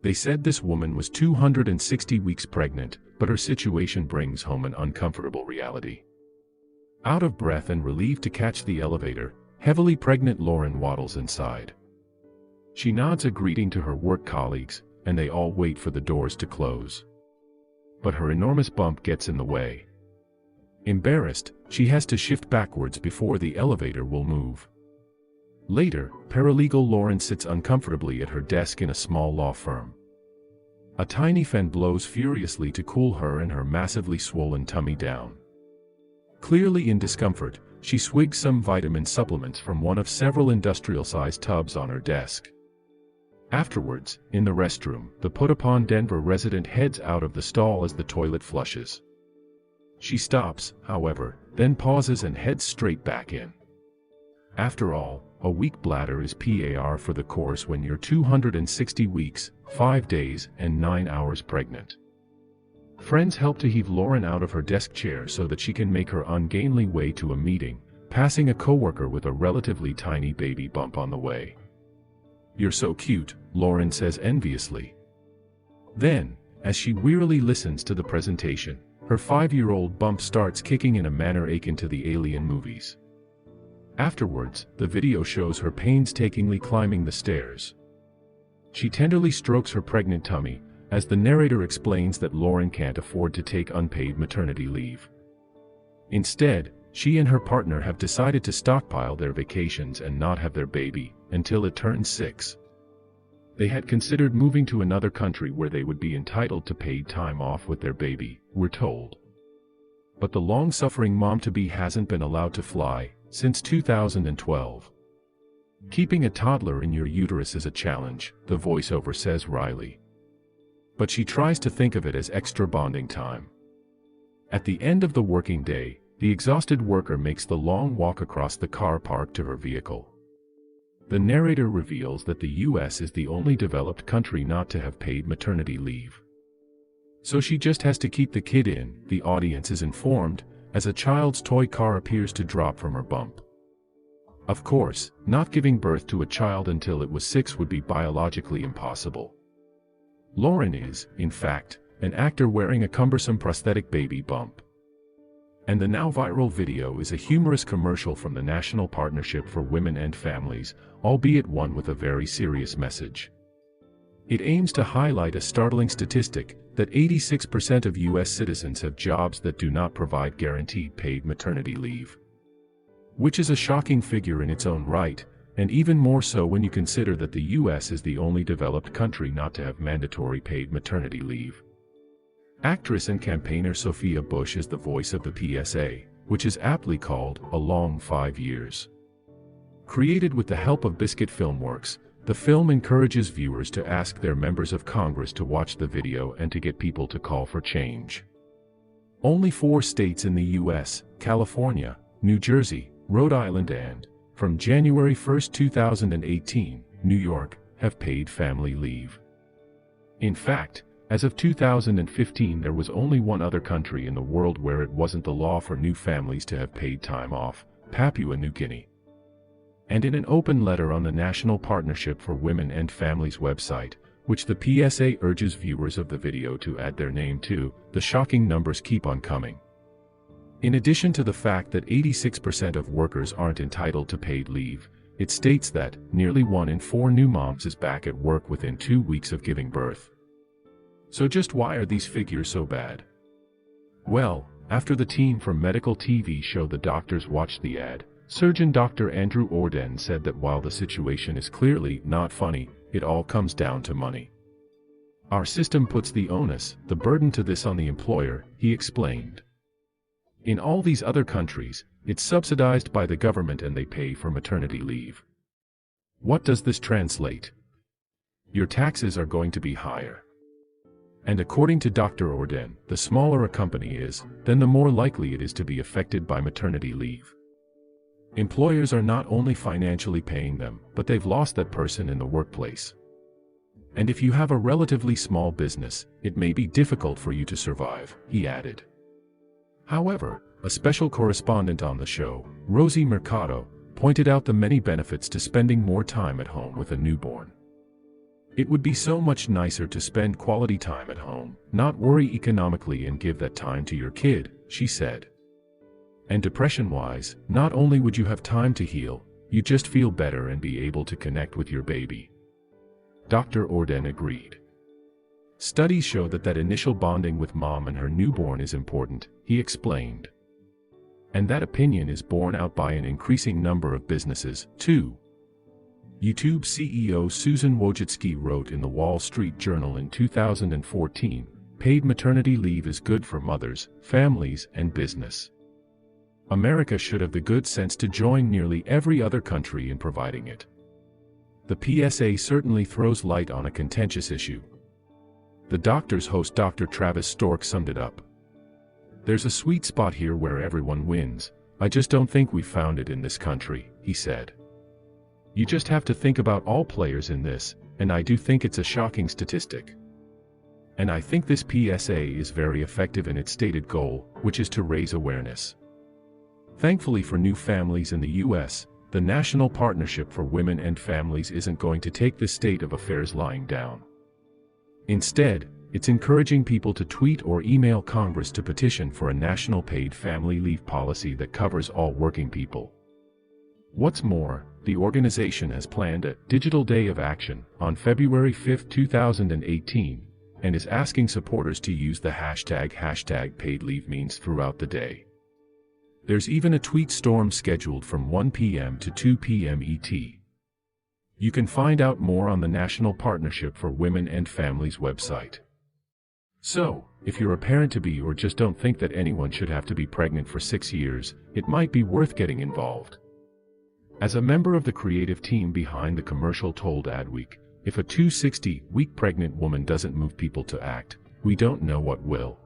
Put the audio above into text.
They said this woman was 260 weeks pregnant, but her situation brings home an uncomfortable reality. Out of breath and relieved to catch the elevator, heavily pregnant Lauren waddles inside. She nods a greeting to her work colleagues, and they all wait for the doors to close. But her enormous bump gets in the way. Embarrassed, she has to shift backwards before the elevator will move. Later, paralegal Lauren sits uncomfortably at her desk in a small law firm. A tiny fan blows furiously to cool her and her massively swollen tummy down. Clearly in discomfort, she swigs some vitamin supplements from one of several industrial-sized tubs on her desk. Afterwards, in the restroom, the put-upon Denver resident heads out of the stall as the toilet flushes. She stops, however, then pauses and heads straight back in. After all, a weak bladder is par for the course when you're 260 weeks, 5 days, and 9 hours pregnant. Friends help to heave Lauren out of her desk chair so that she can make her ungainly way to a meeting, passing a coworker with a relatively tiny baby bump on the way. "You're so cute," Lauren says enviously. Then, as she wearily listens to the presentation, her 5-year-old bump starts kicking in a manner akin to the Alien movies. Afterwards, the video shows her painstakingly climbing the stairs. She tenderly strokes her pregnant tummy, as the narrator explains that Lauren can't afford to take unpaid maternity leave. Instead, she and her partner have decided to stockpile their vacations and not have their baby until it turns 6. They had considered moving to another country where they would be entitled to paid time off with their baby, we're told. But the long-suffering mom-to-be hasn't been allowed to fly since 2012. "Keeping a toddler in your uterus is a challenge," the voiceover says wryly. But she tries to think of it as extra bonding time. At the end of the working day, the exhausted worker makes the long walk across the car park to her vehicle. The narrator reveals that the US is the only developed country not to have paid maternity leave. So she just has to keep the kid in, the audience is informed, as a child's toy car appears to drop from her bump. Of course, not giving birth to a child until it was 6 would be biologically impossible. Lauren is, in fact, an actor wearing a cumbersome prosthetic baby bump. And the now viral video is a humorous commercial from the National Partnership for Women and Families, albeit one with a very serious message. It aims to highlight a startling statistic, that 86% of US citizens have jobs that do not provide guaranteed paid maternity leave. Which is a shocking figure in its own right, and even more so when you consider that the US is the only developed country not to have mandatory paid maternity leave. Actress and campaigner Sophia Bush is the voice of the PSA, which is aptly called A Long 5 Years. Created with the help of Biscuit Filmworks, the film encourages viewers to ask their members of Congress to watch the video and to get people to call for change. Only 4 states in the US, California, New Jersey, Rhode Island and, from January 1, 2018, New York, have paid family leave. In fact, as of 2015 there was only one other country in the world where it wasn't the law for new families to have paid time off, Papua New Guinea. And in an open letter on the National Partnership for Women and Families website, which the PSA urges viewers of the video to add their name to, the shocking numbers keep on coming. In addition to the fact that 86% of workers aren't entitled to paid leave, it states that nearly 1 in 4 new moms is back at work within 2 weeks of giving birth. So just why are these figures so bad? Well, after the team from medical TV show The Doctors watched the ad, surgeon Dr. Andrew Orden said that while the situation is clearly not funny, it all comes down to money. "Our system puts the onus, the burden to this on the employer," he explained. "In all these other countries, it's subsidized by the government and they pay for maternity leave. What does this translate? Your taxes are going to be higher. And according to Dr. Orden, the smaller a company is, then the more likely it is to be affected by maternity leave. Employers are not only financially paying them, but they've lost that person in the workplace. And if you have a relatively small business, it may be difficult for you to survive," he added. However, a special correspondent on the show, Rosie Mercado, pointed out the many benefits to spending more time at home with a newborn. It would be so much nicer to spend quality time at home, not worry economically and give that time to your kid, she said. And depression-wise, not only would you have time to heal, you just feel better and be able to connect with your baby. Dr. Orden agreed. Studies show that initial bonding with mom and her newborn is important, he explained. And that opinion is borne out by an increasing number of businesses, too. YouTube CEO Susan Wojcicki wrote in the Wall Street Journal in 2014, "Paid maternity leave is good for mothers, families, and business. America should have the good sense to join nearly every other country in providing it." The PSA certainly throws light on a contentious issue. The Doctor's host Dr. Travis Stork summed it up. "There's a sweet spot here where everyone wins. I just don't think we've found it in this country," he said. "You just have to think about all players in this, and I do think it's a shocking statistic. And I think this PSA is very effective in its stated goal, which is to raise awareness." Thankfully for new families in the U.S., the National Partnership for Women and Families isn't going to take this state of affairs lying down. Instead, it's encouraging people to tweet or email Congress to petition for a national paid family leave policy that covers all working people. What's more, the organization has planned a Digital Day of Action on February 5, 2018, and is asking supporters to use the hashtag paid leave means throughout the day. There's even a tweet storm scheduled from 1 p.m. to 2 p.m. ET. You can find out more on the National Partnership for Women and Families website. So, if you're a parent-to-be or just don't think that anyone should have to be pregnant for 6 years, it might be worth getting involved. As a member of the creative team behind the commercial told Adweek, "If a 260-week pregnant woman doesn't move people to act, we don't know what will."